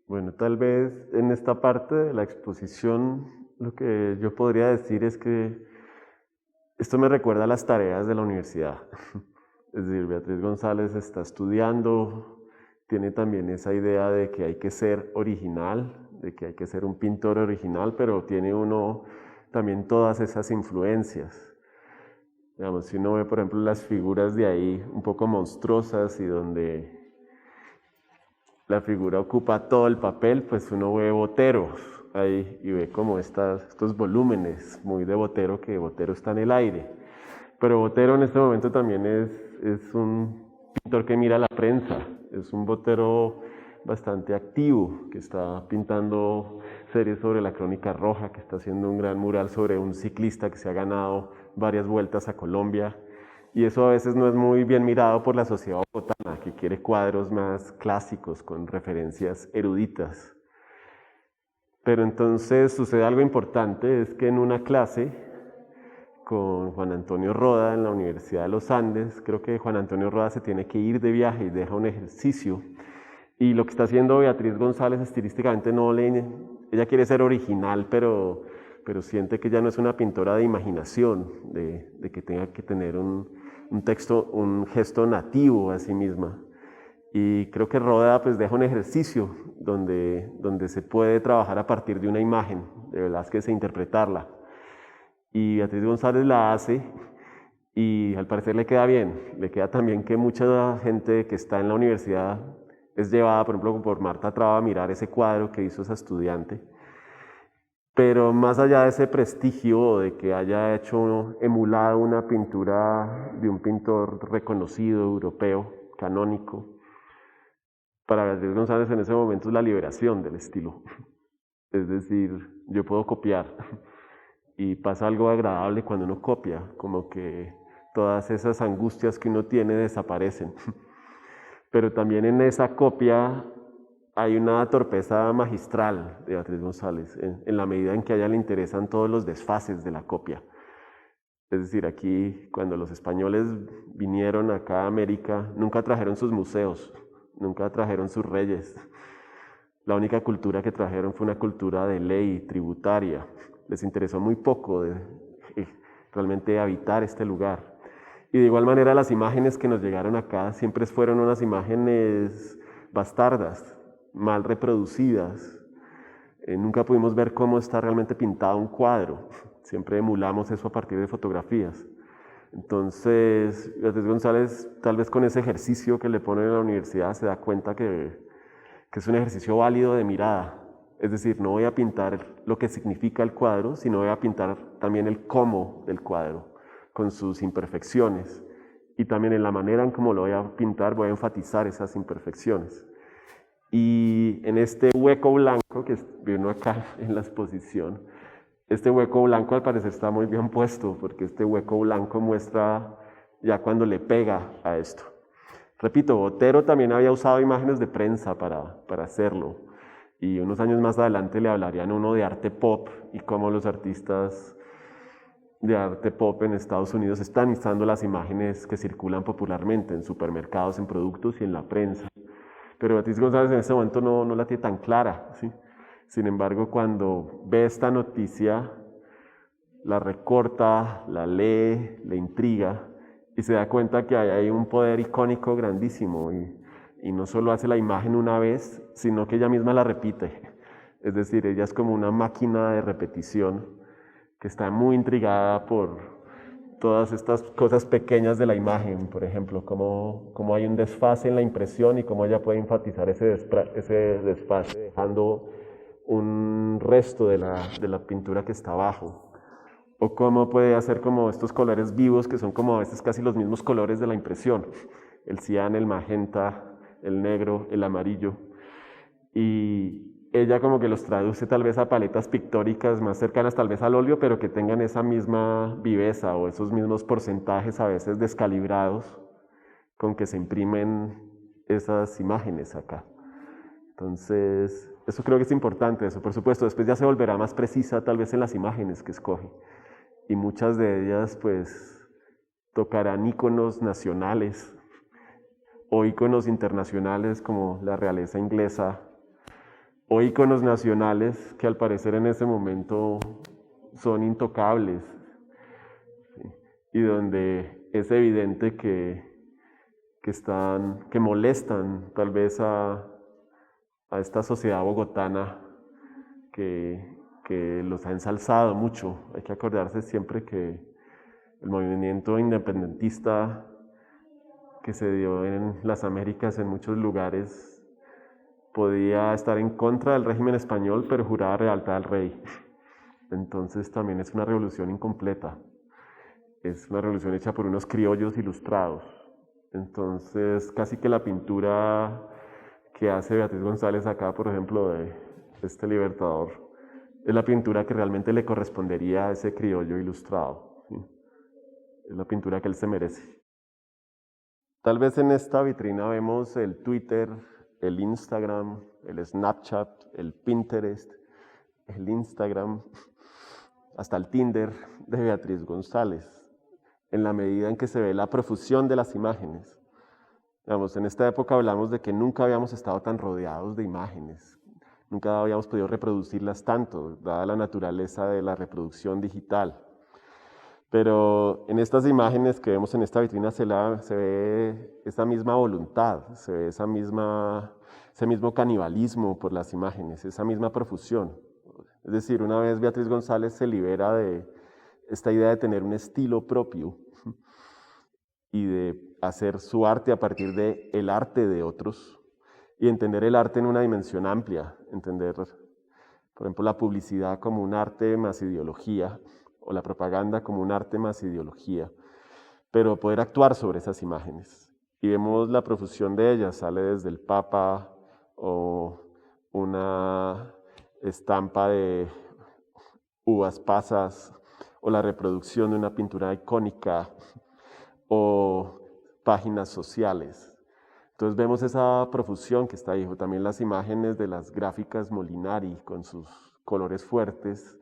Bueno, tal vez en esta parte de la exposición lo que yo podría decir es que esto me recuerda a las tareas de la universidad. Es decir, Beatriz González está estudiando, tiene también esa idea de que hay que ser original, de que hay que ser un pintor original, pero tiene uno también todas esas influencias. Digamos, si uno ve, por ejemplo, las figuras de ahí un poco monstruosas y donde la figura ocupa todo el papel, pues uno ve Botero ahí y ve como estos volúmenes muy de Botero, que Botero está en el aire. Pero Botero en este momento también es un pintor que mira la prensa, es un Botero bastante activo, que está pintando series sobre la Crónica Roja, que está haciendo un gran mural sobre un ciclista que se ha ganado varias vueltas a Colombia. Y eso a veces no es muy bien mirado por la sociedad bogotana, que quiere cuadros más clásicos, con referencias eruditas. Pero entonces sucede algo importante, es que en una clase con Juan Antonio Roda en la Universidad de los Andes, creo que Juan Antonio Roda se tiene que ir de viaje y deja un ejercicio. Y lo que está haciendo Beatriz González estilísticamente no le... Ella quiere ser original, pero siente que ya no es una pintora de imaginación, de que tenga que tener un texto, un gesto nativo a sí misma. Y creo que Roda pues deja un ejercicio donde se puede trabajar a partir de una imagen de Velázquez e interpretarla. Y Beatriz González la hace y al parecer le queda bien. Le queda también que mucha gente que está en la universidad es llevada, por ejemplo, por Marta Traba a mirar ese cuadro que hizo esa estudiante. Pero más allá de ese prestigio de que haya hecho emulado una pintura de un pintor reconocido, europeo, canónico, para Beatriz González en ese momento es la liberación del estilo. Es decir, yo puedo copiar y pasa algo agradable cuando uno copia, como que todas esas angustias que uno tiene desaparecen. Pero también en esa copia hay una torpeza magistral de Beatriz González, en la medida en que a ella le interesan todos los desfases de la copia. Es decir, aquí cuando los españoles vinieron acá a América, nunca trajeron sus museos, nunca trajeron sus reyes. La única cultura que trajeron fue una cultura de ley tributaria. Les interesó muy poco realmente habitar este lugar. Y de igual manera las imágenes que nos llegaron acá siempre fueron unas imágenes bastardas, mal reproducidas. Nunca pudimos ver cómo está realmente pintado un cuadro. Siempre emulamos eso a partir de fotografías. Entonces, Beatriz González, tal vez con ese ejercicio que le pone en la universidad, se da cuenta que es un ejercicio válido de mirada. Es decir, no voy a pintar lo que significa el cuadro, sino voy a pintar también el cómo del cuadro, con sus imperfecciones. Y también en la manera en cómo lo voy a pintar, voy a enfatizar esas imperfecciones. Y en este hueco blanco que vino acá en la exposición, este hueco blanco al parecer está muy bien puesto, porque este hueco blanco muestra ya cuando le pega a esto. Repito, Botero también había usado imágenes de prensa para hacerlo. Y unos años más adelante le hablarían uno de arte pop y cómo los artistas de arte pop en Estados Unidos están usando las imágenes que circulan popularmente en supermercados, en productos y en la prensa. Pero Beatriz González en ese momento no la tiene tan clara, ¿sí? Sin embargo, cuando ve esta noticia, la recorta, la lee, le intriga y se da cuenta que hay un poder icónico grandísimo y no solo hace la imagen una vez, sino que ella misma la repite. Es decir, ella es como una máquina de repetición que está muy intrigada por todas estas cosas pequeñas de la imagen, por ejemplo, cómo hay un desfase en la impresión y cómo ella puede enfatizar ese desfase dejando un resto de la pintura que está abajo. O cómo puede hacer como estos colores vivos que son como a veces casi los mismos colores de la impresión. El cian, el magenta, el negro, el amarillo. Y ella como que los traduce tal vez a paletas pictóricas más cercanas tal vez al óleo, pero que tengan esa misma viveza o esos mismos porcentajes a veces descalibrados con que se imprimen esas imágenes acá. Entonces, eso creo que es importante, eso por supuesto. Después ya se volverá más precisa tal vez en las imágenes que escoge. Y muchas de ellas pues tocarán íconos nacionales o íconos internacionales como la realeza inglesa o íconos nacionales que al parecer en ese momento son intocables, ¿sí? Y donde es evidente que molestan tal vez a esta sociedad bogotana que los ha ensalzado mucho. Hay que acordarse siempre que el movimiento independentista que se dio en las Américas en muchos lugares podía estar en contra del régimen español, pero juraba lealtad al rey. Entonces también es una revolución incompleta. Es una revolución hecha por unos criollos ilustrados. Entonces, casi que la pintura que hace Beatriz González acá, por ejemplo, de este libertador, es la pintura que realmente le correspondería a ese criollo ilustrado, ¿sí? Es la pintura que él se merece. Tal vez en esta vitrina vemos el Twitter, el Instagram, el Snapchat, el Pinterest, el Instagram, hasta el Tinder de Beatriz González, en la medida en que se ve la profusión de las imágenes. Digamos, en esta época hablamos de que nunca habíamos estado tan rodeados de imágenes, nunca habíamos podido reproducirlas tanto, dada la naturaleza de la reproducción digital. Pero en estas imágenes que vemos en esta vitrina se ve esa misma voluntad, se ve ese mismo canibalismo por las imágenes, esa misma profusión. Es decir, una vez Beatriz González se libera de esta idea de tener un estilo propio y de hacer su arte a partir del arte de otros y entender el arte en una dimensión amplia, entender, por ejemplo, la publicidad como un arte más ideología, o la propaganda como un arte más ideología, pero poder actuar sobre esas imágenes. Y vemos la profusión de ellas, sale desde el Papa o una estampa de uvas pasas o la reproducción de una pintura icónica o páginas sociales. Entonces vemos esa profusión que está ahí, también las imágenes de las gráficas Molinari con sus colores fuertes,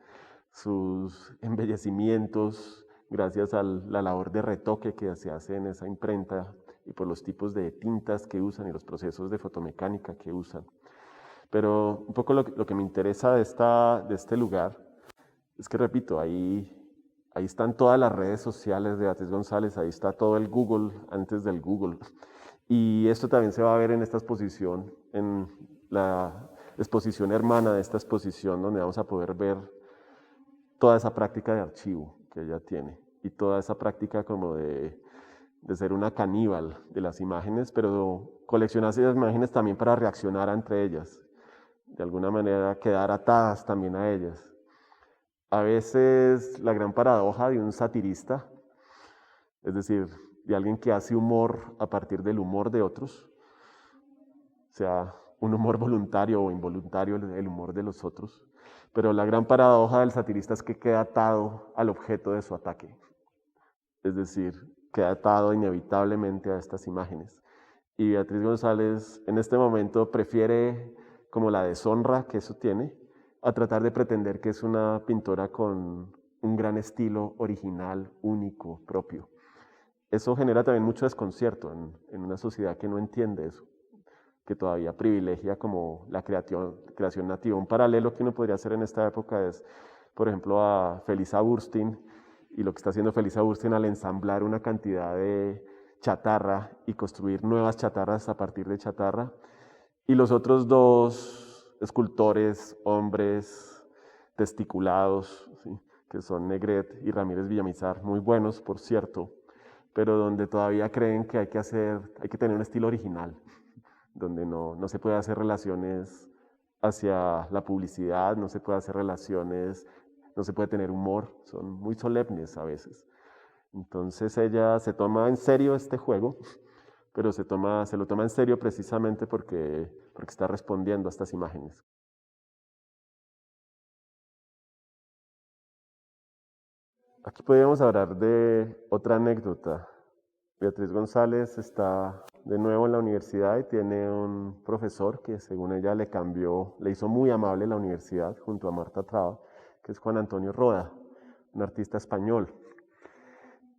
sus embellecimientos, gracias a la labor de retoque que se hace en esa imprenta y por los tipos de tintas que usan y los procesos de fotomecánica que usan. Pero un poco lo que me interesa de este lugar es que, repito, ahí están todas las redes sociales de Beatriz González, ahí está todo el Google antes del Google. Y esto también se va a ver en esta exposición, en la exposición hermana de esta exposición, donde vamos a poder ver toda esa práctica de archivo que ella tiene y toda esa práctica como de ser una caníbal de las imágenes, pero coleccionar esas imágenes también para reaccionar entre ellas, de alguna manera quedar atadas también a ellas. A veces la gran paradoja de un satirista, es decir, de alguien que hace humor a partir del humor de otros, o sea, un humor voluntario o involuntario, el humor de los otros, pero la gran paradoja del satirista es que queda atado al objeto de su ataque, es decir, queda atado inevitablemente a estas imágenes. Y Beatriz González en este momento prefiere como la deshonra que eso tiene a tratar de pretender que es una pintora con un gran estilo original, único, propio. Eso genera también mucho desconcierto en una sociedad que no entiende eso, que todavía privilegia como la creación nativa. Un paralelo que uno podría hacer en esta época es, por ejemplo, a Felisa Burstyn y lo que está haciendo Felisa Burstyn al ensamblar una cantidad de chatarra y construir nuevas chatarras a partir de chatarra. Y los otros dos escultores, hombres testiculados, ¿sí?, que son Negret y Ramírez Villamizar, muy buenos, por cierto, pero donde todavía creen que hay que tener un estilo original, donde no se puede hacer relaciones hacia la publicidad, no se puede hacer relaciones, no se puede tener humor, son muy solemnes a veces. Entonces ella se toma en serio este juego, pero se lo toma en serio precisamente porque está respondiendo a estas imágenes. Aquí podríamos hablar de otra anécdota. Beatriz González está de nuevo en la universidad y tiene un profesor que, según ella, le hizo muy amable la universidad junto a Marta Traba, que es Juan Antonio Roda, un artista español.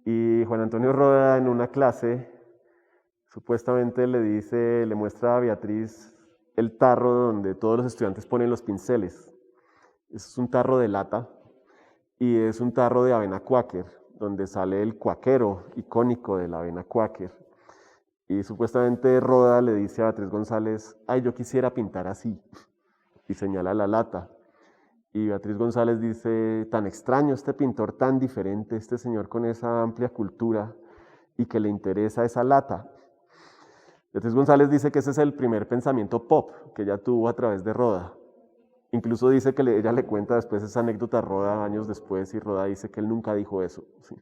Y Juan Antonio Roda en una clase supuestamente le muestra a Beatriz el tarro donde todos los estudiantes ponen los pinceles. Es un tarro de lata y es un tarro de avena Quaker, donde sale el cuaquero icónico de la avena Quaker. Y supuestamente Roda le dice a Beatriz González, ay, yo quisiera pintar así, y señala la lata. Y Beatriz González dice, tan extraño este pintor, tan diferente, este señor con esa amplia cultura y que le interesa esa lata. Beatriz González dice que ese es el primer pensamiento pop que ella tuvo a través de Roda. Incluso dice que ella le cuenta después esa anécdota a Roda años después y Roda dice que él nunca dijo eso. ¿Sí?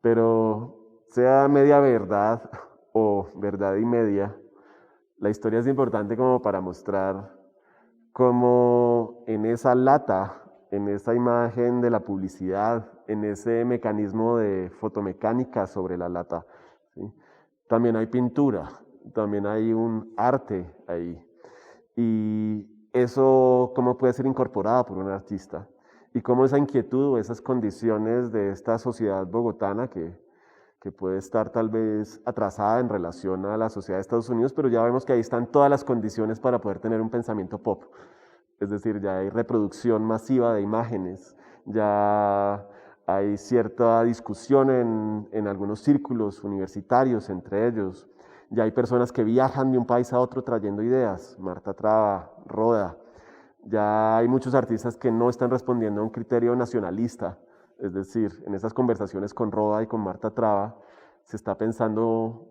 Pero sea media verdad o verdad y media, la historia es importante como para mostrar cómo en esa lata, en esa imagen de la publicidad, en ese mecanismo de fotomecánica sobre la lata, ¿sí? También hay pintura, también hay un arte ahí. Y eso cómo puede ser incorporado por un artista. Y cómo esa inquietud o esas condiciones de esta sociedad bogotana que puede estar tal vez atrasada en relación a la sociedad de Estados Unidos, pero ya vemos que ahí están todas las condiciones para poder tener un pensamiento pop. Es decir, ya hay reproducción masiva de imágenes, ya hay cierta discusión en algunos círculos universitarios entre ellos, ya hay personas que viajan de un país a otro trayendo ideas, Marta Traba, Roda, ya hay muchos artistas que no están respondiendo a un criterio nacionalista, es decir, en esas conversaciones con Roda y con Marta Traba se está pensando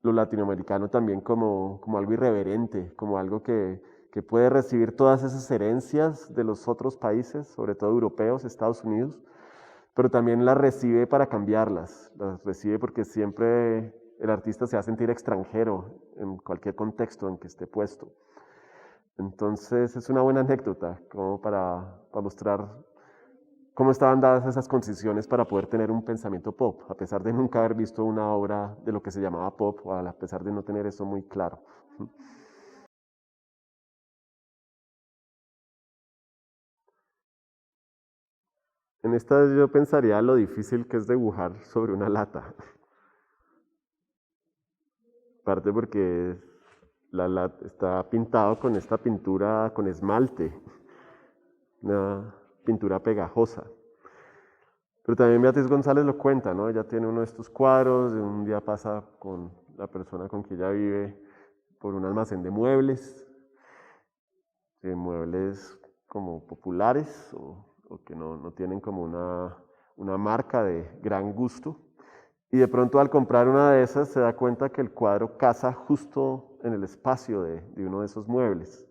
lo latinoamericano también como algo irreverente, como algo que puede recibir todas esas herencias de los otros países, sobre todo europeos, Estados Unidos, pero también las recibe para cambiarlas, las recibe porque siempre el artista se va a sentir extranjero en cualquier contexto en que esté puesto. Entonces es una buena anécdota como para mostrar cómo estaban dadas esas condiciones para poder tener un pensamiento pop, a pesar de nunca haber visto una obra de lo que se llamaba pop, o a pesar de no tener eso muy claro. En esta yo pensaría lo difícil que es dibujar sobre una lata. Parte porque la lata está pintado con esta pintura con esmalte, una pintura pegajosa. Pero también Beatriz González lo cuenta, ¿no? Ella tiene uno de estos cuadros, de un día pasa con la persona con quien ella vive por un almacén de muebles como populares o que no tienen como una marca de gran gusto. Y de pronto al comprar una de esas se da cuenta que el cuadro casa justo en el espacio de uno de esos muebles.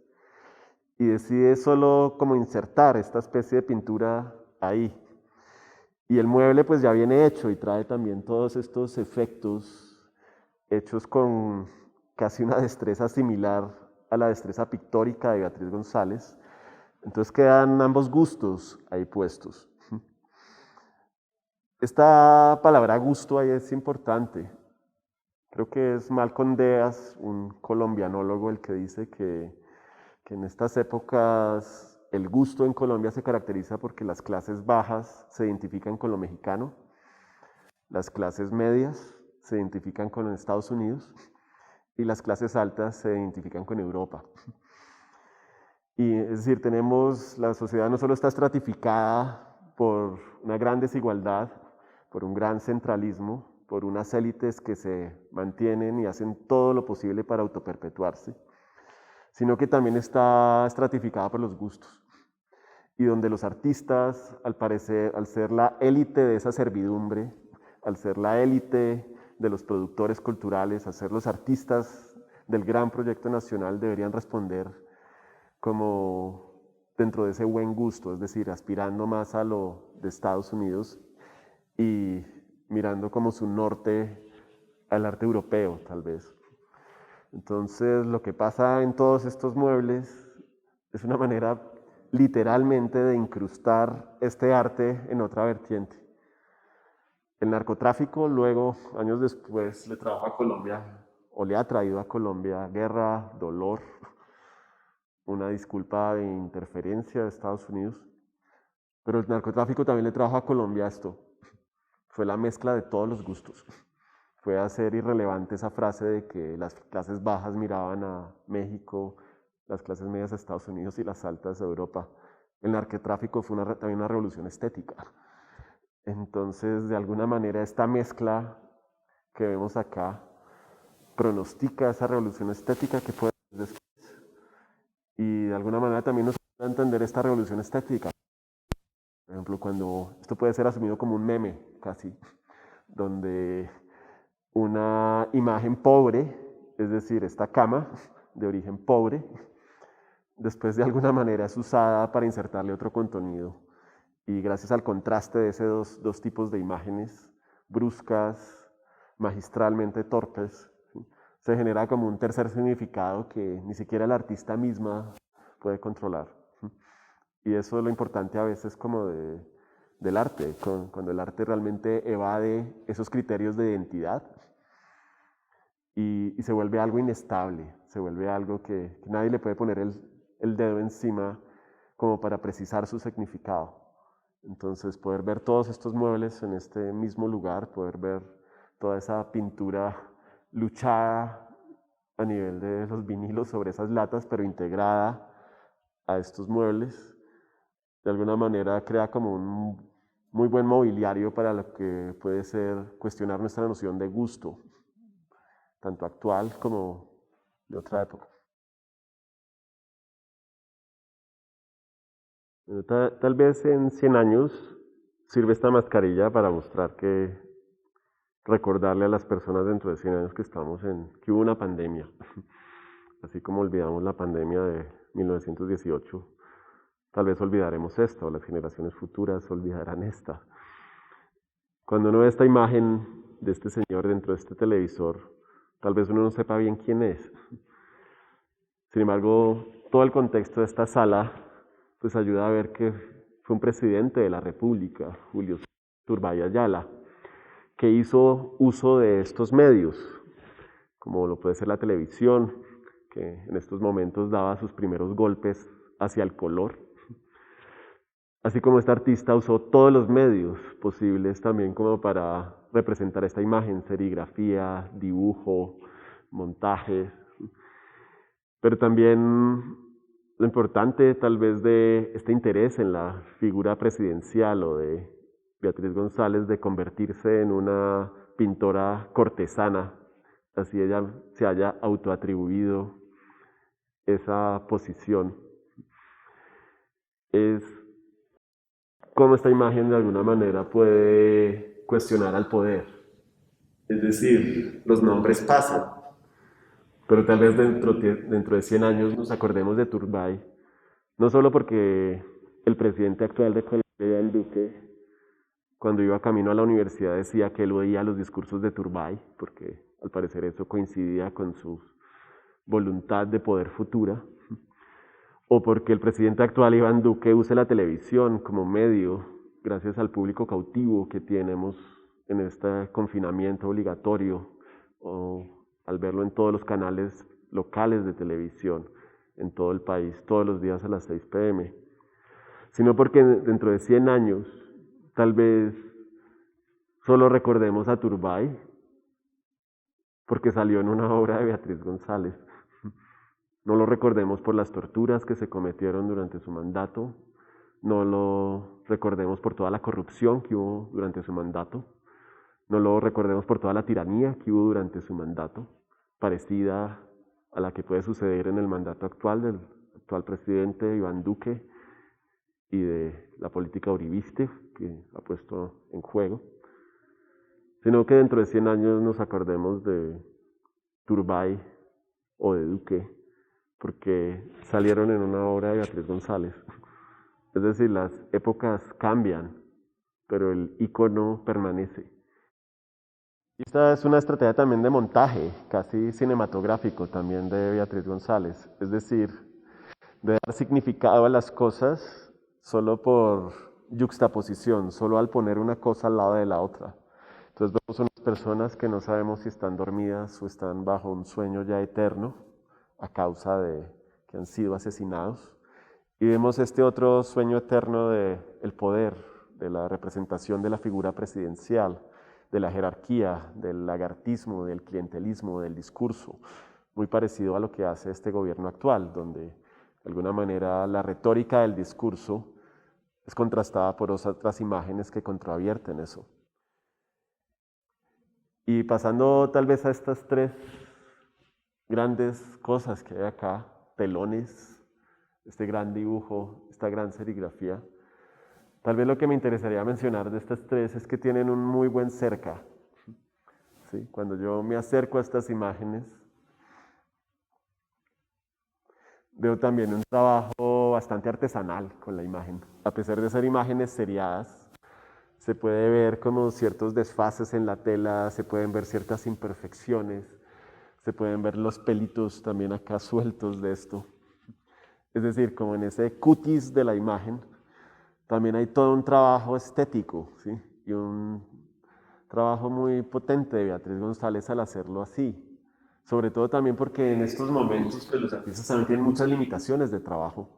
Y decide solo como insertar esta especie de pintura ahí. Y el mueble pues ya viene hecho y trae también todos estos efectos hechos con casi una destreza similar a la destreza pictórica de Beatriz González. Entonces quedan ambos gustos ahí puestos. Esta palabra gusto ahí es importante. Creo que es Malcolm Deas, un colombianólogo, el que dice que en estas épocas el gusto en Colombia se caracteriza porque las clases bajas se identifican con lo mexicano, las clases medias se identifican con los Estados Unidos y las clases altas se identifican con Europa. Y es decir, tenemos, la sociedad no solo está estratificada por una gran desigualdad, por un gran centralismo, por unas élites que se mantienen y hacen todo lo posible para autoperpetuarse, sino que también está estratificada por los gustos. Y donde los artistas, al parecer, al ser la élite de esa servidumbre, al ser la élite de los productores culturales, al ser los artistas del gran proyecto nacional, deberían responder como dentro de ese buen gusto, es decir, aspirando más a lo de Estados Unidos y mirando como su norte al arte europeo, tal vez. Entonces, lo que pasa en todos estos muebles es una manera literalmente de incrustar este arte en otra vertiente. El narcotráfico luego, años después, le trajo a Colombia, o le ha traído a Colombia, guerra, dolor, una disculpa de interferencia de Estados Unidos. Pero el narcotráfico también le trajo a Colombia esto. Fue la mezcla de todos los gustos. fue hacer irrelevante esa frase de que las clases bajas miraban a México, las clases medias a Estados Unidos y las altas a Europa. El narcotráfico fue también una revolución estética. Entonces, de alguna manera, esta mezcla que vemos acá pronostica esa revolución estética que puede después. Y de alguna manera también nos ayuda a entender esta revolución estética. Por ejemplo, cuando esto puede ser asumido como un meme, casi, donde una imagen pobre, es decir, esta cama de origen pobre, después de alguna manera es usada para insertarle otro contenido. Y gracias al contraste de esos dos tipos de imágenes, bruscas, magistralmente torpes, ¿sí?, se genera como un tercer significado que ni siquiera la artista misma puede controlar. Y eso es lo importante a veces como del arte, cuando el arte realmente evade esos criterios de identidad y se vuelve algo inestable, se vuelve algo que nadie le puede poner el dedo encima como para precisar su significado. Entonces, poder ver todos estos muebles en este mismo lugar, poder ver toda esa pintura luchada a nivel de los vinilos sobre esas latas, pero integrada a estos muebles, de alguna manera crea como un muy buen mobiliario para lo que puede ser cuestionar nuestra noción de gusto, tanto actual como de otra época. Tal vez en 100 años sirve esta mascarilla para mostrar que recordarle a las personas dentro de 100 años que hubo una pandemia. Así como olvidamos la pandemia de 1918, tal vez olvidaremos esta, o las generaciones futuras olvidarán esta. Cuando uno ve esta imagen de este señor dentro de este televisor, tal vez uno no sepa bien quién es. Sin embargo, todo el contexto de esta sala pues ayuda a ver que fue un presidente de la República, Julio Turbay Ayala, que hizo uso de estos medios, como lo puede ser la televisión, que en estos momentos daba sus primeros golpes hacia el color. Así como este artista usó todos los medios posibles también como para representar esta imagen, serigrafía, dibujo, montajes. Pero también lo importante tal vez de este interés en la figura presidencial o de Beatriz González de convertirse en una pintora cortesana, así ella se haya autoatribuido esa posición, es cómo esta imagen de alguna manera puede cuestionar al poder. Es decir, los nombres pasan, pero tal vez dentro de 100 años nos acordemos de Turbay, no solo porque el presidente actual de Colombia, Iván Duque, cuando iba camino a la universidad decía que él oía los discursos de Turbay, porque al parecer eso coincidía con su voluntad de poder futura, o porque el presidente actual, Iván Duque, use la televisión como medio, gracias al público cautivo que tenemos en este confinamiento obligatorio, o al verlo en todos los canales locales de televisión en todo el país, todos los días a las 6 p.m., sino porque dentro de 100 años tal vez solo recordemos a Turbay porque salió en una obra de Beatriz González. No lo recordemos por las torturas que se cometieron durante su mandato, no lo recordemos por toda la corrupción que hubo durante su mandato, no lo recordemos por toda la tiranía que hubo durante su mandato, parecida a la que puede suceder en el mandato actual del actual presidente Iván Duque y de la política uribista que ha puesto en juego, sino que dentro de 100 años nos acordemos de Turbay o de Duque, porque salieron en una obra de Beatriz González. Es decir, las épocas cambian, pero el icono permanece. Y esta es una estrategia también de montaje, casi cinematográfico también de Beatriz González. Es decir, de dar significado a las cosas solo por yuxtaposición, solo al poner una cosa al lado de la otra. Entonces vemos unas personas que no sabemos si están dormidas o están bajo un sueño ya eterno a causa de que han sido asesinados. Y vemos este otro sueño eterno del poder, de la representación de la figura presidencial, de la jerarquía, del lagartismo, del clientelismo, del discurso, muy parecido a lo que hace este gobierno actual, donde de alguna manera la retórica del discurso es contrastada por otras imágenes que contravierten eso. Y pasando tal vez a estas tres grandes cosas que hay acá, telones, este gran dibujo, esta gran serigrafía, tal vez lo que me interesaría mencionar de estas tres es que tienen un muy buen cerca. ¿Sí? Cuando yo me acerco a estas imágenes, veo también un trabajo bastante artesanal con la imagen. A pesar de ser imágenes seriadas, se puede ver como ciertos desfases en la tela, se pueden ver ciertas imperfecciones, se pueden ver los pelitos también acá sueltos de esto. Es decir, como en ese cutis de la imagen, también hay todo un trabajo estético, ¿sí? Y un trabajo muy potente de Beatriz González al hacerlo así. Sobre todo también porque en estos momentos pues, los artistas también tienen muchas limitaciones de trabajo,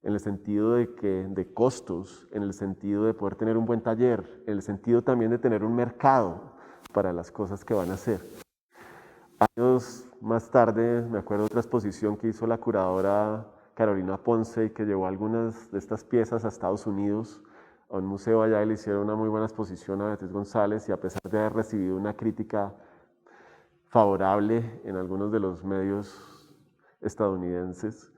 en el sentido de costos, en el sentido de poder tener un buen taller, en el sentido también de tener un mercado para las cosas que van a hacer. Años más tarde, me acuerdo de otra exposición que hizo la curadora Carolina Ponce y que llevó algunas de estas piezas a Estados Unidos, a un museo allá, y le hicieron una muy buena exposición a Beatriz González, y a pesar de haber recibido una crítica favorable en algunos de los medios estadounidenses,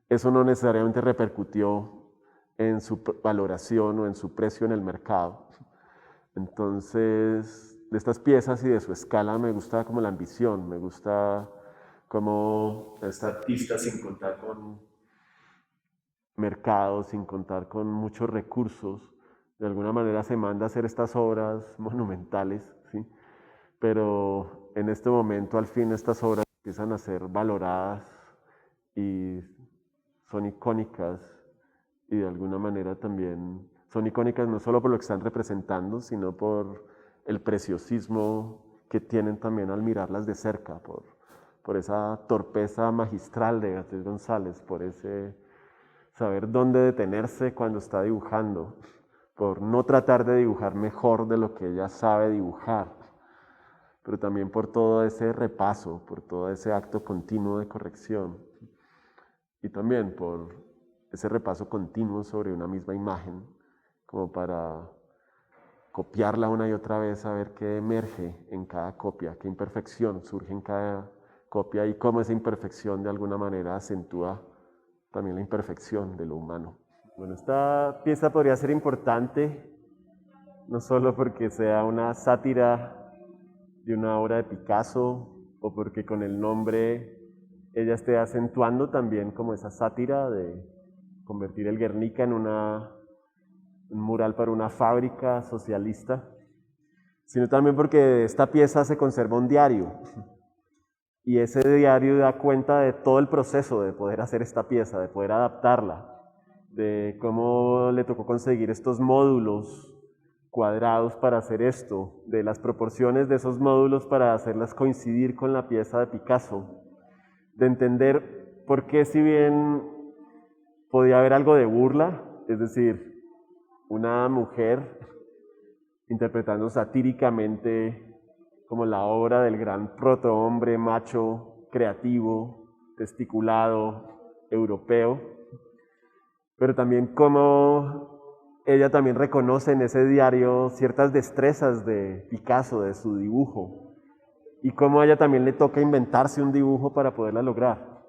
eso no necesariamente repercutió en su valoración o en su precio en el mercado. Entonces, de estas piezas y de su escala me gusta como la ambición, me gusta como esta artista sin contar con mercado, sin contar con muchos recursos, de alguna manera se manda a hacer estas obras monumentales, ¿sí? Pero en este momento al fin estas obras empiezan a ser valoradas y son icónicas, y de alguna manera también son icónicas no solo por lo que están representando, sino por el preciosismo que tienen también al mirarlas de cerca, por esa torpeza magistral de Beatriz González, por ese saber dónde detenerse cuando está dibujando, por no tratar de dibujar mejor de lo que ella sabe dibujar, pero también por todo ese repaso, por todo ese acto continuo de corrección, y también por ese repaso continuo sobre una misma imagen, como para copiarla una y otra vez, a ver qué emerge en cada copia, qué imperfección surge en cada copia y cómo esa imperfección de alguna manera acentúa también la imperfección de lo humano. Bueno, esta pieza podría ser importante, no solo porque sea una sátira de una obra de Picasso, o porque con el nombre ella esté acentuando también como esa sátira de convertir el Guernica en un mural para una fábrica socialista, sino también porque esta pieza se conserva un diario, y ese diario da cuenta de todo el proceso de poder hacer esta pieza, de poder adaptarla, de cómo le tocó conseguir estos módulos cuadrados para hacer esto, de las proporciones de esos módulos para hacerlas coincidir con la pieza de Picasso, de entender por qué, si bien podía haber algo de burla, es decir, una mujer interpretando satíricamente como la obra del gran protohombre macho, creativo, testiculado, europeo, pero también como ella también reconoce en ese diario ciertas destrezas de Picasso, de su dibujo, y cómo a ella también le toca inventarse un dibujo para poderla lograr,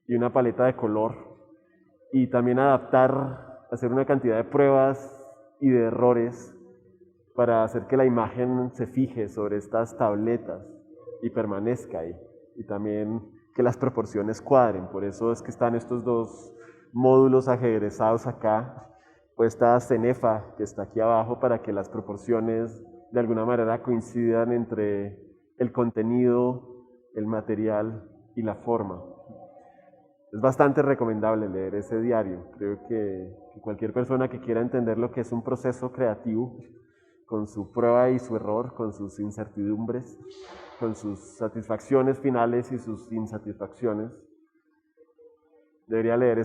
y una paleta de color, y también adaptar, hacer una cantidad de pruebas y de errores para hacer que la imagen se fije sobre estas tabletas y permanezca ahí, y también que las proporciones cuadren. Por eso es que están estos dos módulos ajedrezados acá, o esta cenefa que está aquí abajo, para que las proporciones de alguna manera coincidan entre el contenido, el material y la forma. Es bastante recomendable leer ese diario. Creo que cualquier persona que quiera entender lo que es un proceso creativo, con su prueba y su error, con sus incertidumbres, con sus satisfacciones finales y sus insatisfacciones, debería leer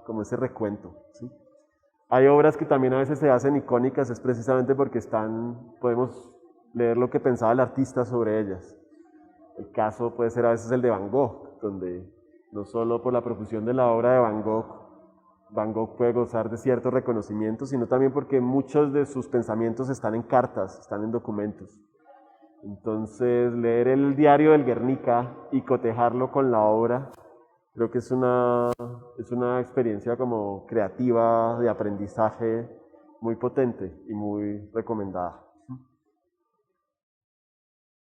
como ese recuento, ¿sí? Hay obras que también a veces se hacen icónicas, es precisamente porque podemos leer lo que pensaba el artista sobre ellas. El caso puede ser a veces el de Van Gogh, donde no solo por la profusión de la obra de Van Gogh puede gozar de cierto reconocimiento, sino también porque muchos de sus pensamientos están en cartas, están en documentos. Entonces, leer el diario del Guernica y cotejarlo con la obra, creo que es una experiencia como creativa, de aprendizaje, muy potente y muy recomendada.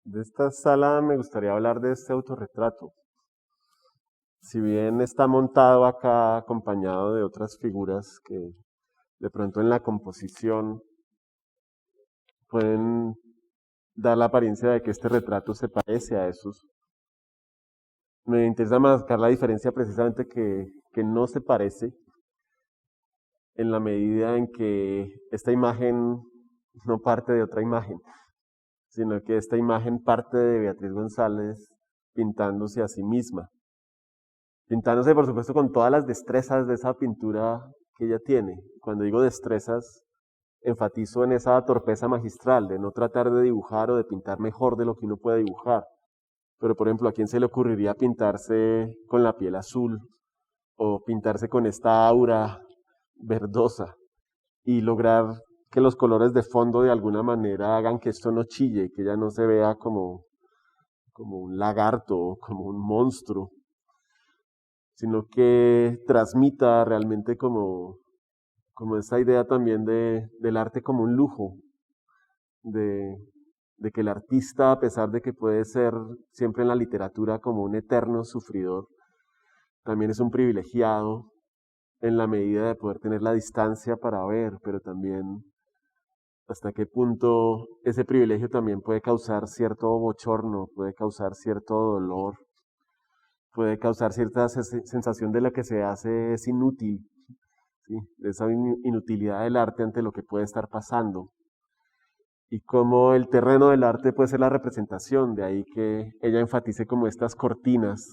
De esta sala me gustaría hablar de este autorretrato. Si bien está montado acá acompañado de otras figuras que de pronto en la composición pueden dar la apariencia de que este retrato se parece a esos, me interesa marcar la diferencia precisamente que no se parece en la medida en que esta imagen no parte de otra imagen, sino que esta imagen parte de Beatriz González pintándose a sí misma. Pintándose, por supuesto, con todas las destrezas de esa pintura que ella tiene. Cuando digo destrezas, enfatizo en esa torpeza magistral de no tratar de dibujar o de pintar mejor de lo que uno puede dibujar. Pero, por ejemplo, ¿a quién se le ocurriría pintarse con la piel azul o pintarse con esta aura verdosa y lograr que los colores de fondo de alguna manera hagan que esto no chille, que ella no se vea como un lagarto o como un monstruo, sino que transmita realmente como esa idea también del arte como un lujo, de, de que el artista, a pesar de que puede ser siempre en la literatura como un eterno sufridor, también es un privilegiado en la medida de poder tener la distancia para ver, pero también hasta qué punto ese privilegio también puede causar cierto bochorno, puede causar cierto dolor, puede causar cierta sensación de lo que se hace es inútil, ¿sí? De esa inutilidad del arte ante lo que puede estar pasando. Y cómo el terreno del arte puede ser la representación, de ahí que ella enfatice como estas cortinas,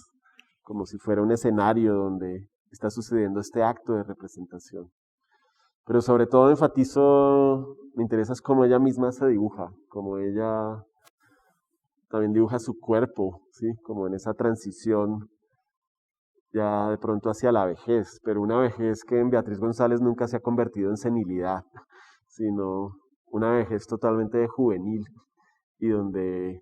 como si fuera un escenario donde está sucediendo este acto de representación. Pero sobre todo enfatizo, me interesa es cómo ella misma se dibuja, cómo ella también dibuja su cuerpo, ¿sí? Como en esa transición ya de pronto hacia la vejez, pero una vejez que en Beatriz González nunca se ha convertido en senilidad, sino una vejez totalmente juvenil y donde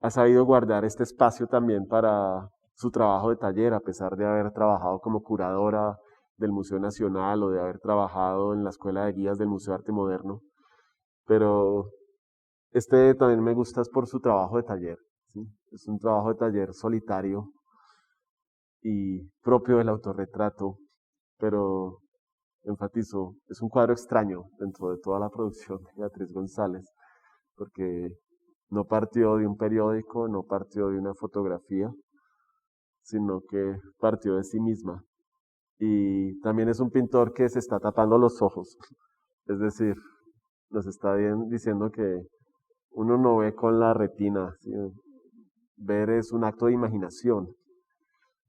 ha sabido guardar este espacio también para su trabajo de taller, a pesar de haber trabajado como curadora del Museo Nacional o de haber trabajado en la Escuela de Guías del Museo de Arte Moderno. Pero este también me gusta es por su trabajo de taller, ¿sí? Es un trabajo de taller solitario y propio del autorretrato, pero enfatizo, es un cuadro extraño dentro de toda la producción de Beatriz González, porque no partió de un periódico, no partió de una fotografía, sino que partió de sí misma. Y también es un pintor que se está tapando los ojos, es decir, nos está diciendo que uno no ve con la retina, ¿sí? Ver es un acto de imaginación,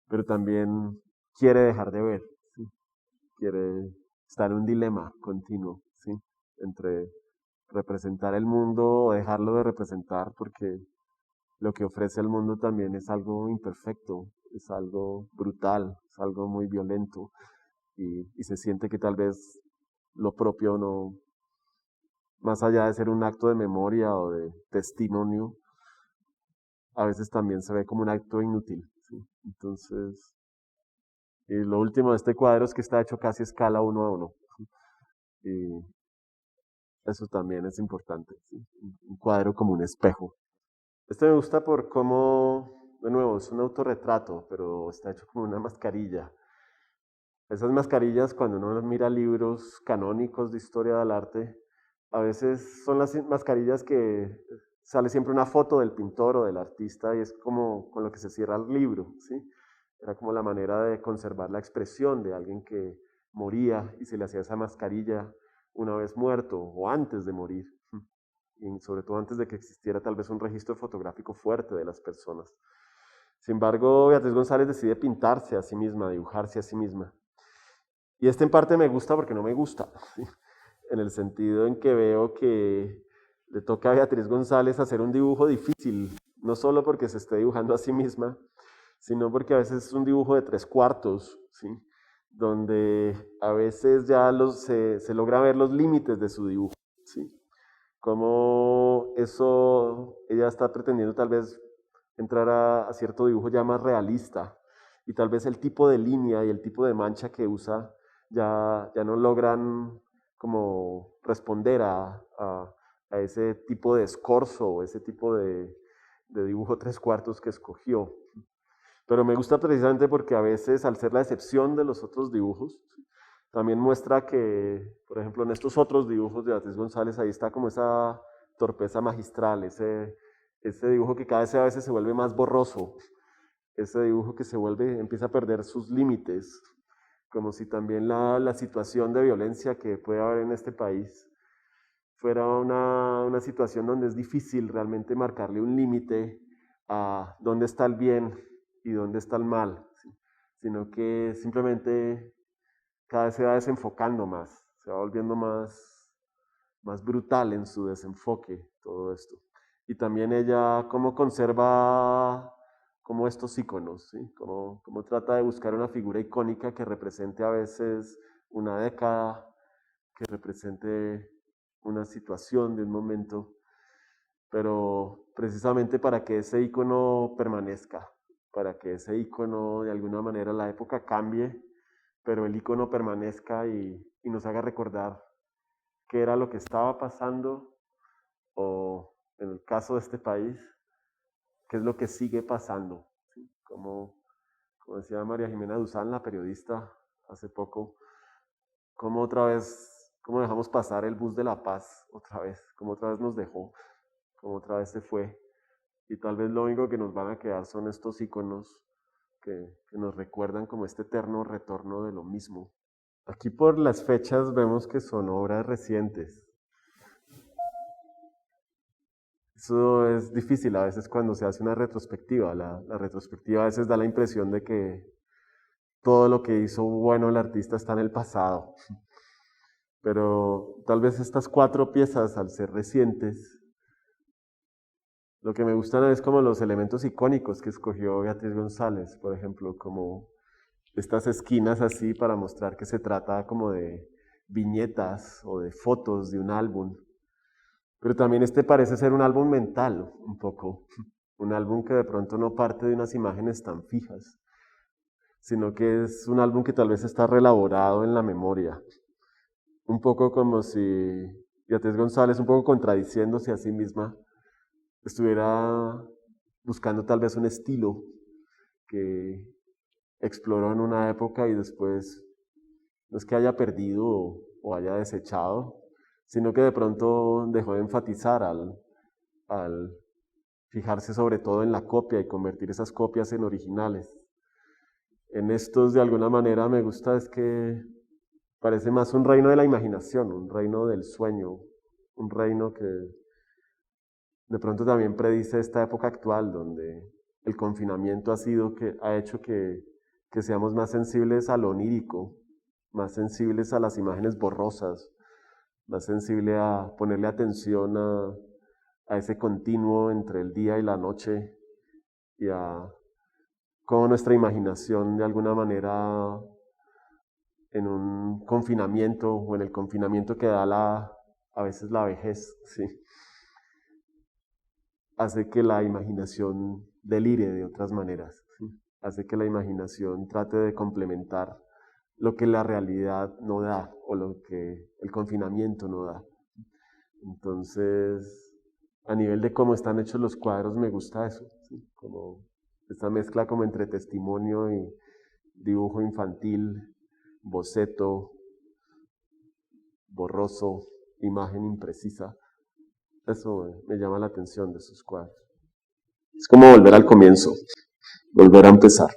pero también quiere dejar de ver, ¿sí? Quiere estar en un dilema continuo, ¿sí? Entre representar el mundo o dejarlo de representar, porque lo que ofrece el mundo también es algo imperfecto, es algo brutal, es algo muy violento, y se siente que tal vez lo propio no, más allá de ser un acto de memoria o de testimonio, a veces también se ve como un acto inútil, ¿sí? Entonces, y lo último de este cuadro es que está hecho casi a escala 1:1, y eso también es importante, ¿sí? Un cuadro como un espejo. Este me gusta por cómo, de nuevo, es un autorretrato, pero está hecho como una mascarilla. Esas mascarillas, cuando uno mira libros canónicos de historia del arte, a veces son las mascarillas que sale siempre una foto del pintor o del artista y es como con lo que se cierra el libro, ¿sí? Era como la manera de conservar la expresión de alguien que moría y se le hacía esa mascarilla una vez muerto o antes de morir, y sobre todo antes de que existiera tal vez un registro fotográfico fuerte de las personas. Sin embargo, Beatriz González decide pintarse a sí misma, dibujarse a sí misma. Y este en parte me gusta porque no me gusta, ¿sí? En el sentido en que veo que le toca a Beatriz González hacer un dibujo difícil, no solo porque se esté dibujando a sí misma, sino porque a veces es un dibujo de 3/4, ¿sí? Donde a veces ya se logra ver los límites de su dibujo, ¿sí? Como eso, ella está pretendiendo tal vez entrar a cierto dibujo ya más realista, y tal vez el tipo de línea y el tipo de mancha que usa ya no logran como responder a ese tipo de escorzo o ese tipo de dibujo 3/4 que escogió. Pero me gusta precisamente porque a veces, al ser la excepción de los otros dibujos, también muestra que, por ejemplo, en estos otros dibujos de Beatriz González, ahí está como esa torpeza magistral, ese dibujo que cada vez a veces se vuelve más borroso, ese dibujo que empieza a perder sus límites, como si también la situación de violencia que puede haber en este país fuera una situación donde es difícil realmente marcarle un límite a dónde está el bien y dónde está el mal, ¿sí? Sino que simplemente cada vez se va desenfocando más, se va volviendo más brutal en su desenfoque todo esto. Y también ella cómo conserva como estos iconos, ¿sí? Cómo trata de buscar una figura icónica que represente a veces una década, que represente una situación de un momento, pero precisamente para que ese icono permanezca, para que ese icono de alguna manera la época cambie, pero el icono permanezca y nos haga recordar qué era lo que estaba pasando o en el caso de este país, qué es lo que sigue pasando. ¿Sí? Como decía María Jimena Duzán, la periodista, hace poco, cómo otra vez, cómo dejamos pasar el bus de la paz otra vez, cómo otra vez nos dejó, cómo otra vez se fue. Y tal vez lo único que nos van a quedar son estos iconos que nos recuerdan como este eterno retorno de lo mismo. Aquí por las fechas vemos que son obras recientes. Eso es difícil a veces cuando se hace una retrospectiva. La retrospectiva a veces da la impresión de que todo lo que hizo bueno el artista está en el pasado. Pero tal vez estas 4 piezas, al ser recientes, lo que me gustan es como los elementos icónicos que escogió Beatriz González, por ejemplo, como estas esquinas así para mostrar que se trata como de viñetas o de fotos de un álbum. Pero también este parece ser un álbum mental, un poco. Un álbum que de pronto no parte de unas imágenes tan fijas, sino que es un álbum que tal vez está reelaborado en la memoria. Un poco como si Beatriz González, un poco contradiciéndose a sí misma, estuviera buscando tal vez un estilo que exploró en una época y después no es que haya perdido o haya desechado, sino que de pronto dejó de enfatizar al fijarse sobre todo en la copia y convertir esas copias en originales. En estos, de alguna manera, me gusta es que parece más un reino de la imaginación, un reino del sueño, un reino que de pronto también predice esta época actual, donde el confinamiento ha hecho que seamos más sensibles a lo onírico, más sensibles a las imágenes borrosas, más sensible a ponerle atención a ese continuo entre el día y la noche y a cómo nuestra imaginación de alguna manera en un confinamiento o en el confinamiento que da a veces la vejez, ¿sí? Hace que la imaginación delire de otras maneras, ¿sí? Hace que la imaginación trate de complementar lo que la realidad no da o lo que el confinamiento no da. Entonces, a nivel de cómo están hechos los cuadros, me gusta eso, ¿sí? Como esta mezcla como entre testimonio y dibujo infantil, boceto, borroso, imagen imprecisa. Eso me llama la atención de sus cuadros. Es como volver al comienzo, volver a empezar.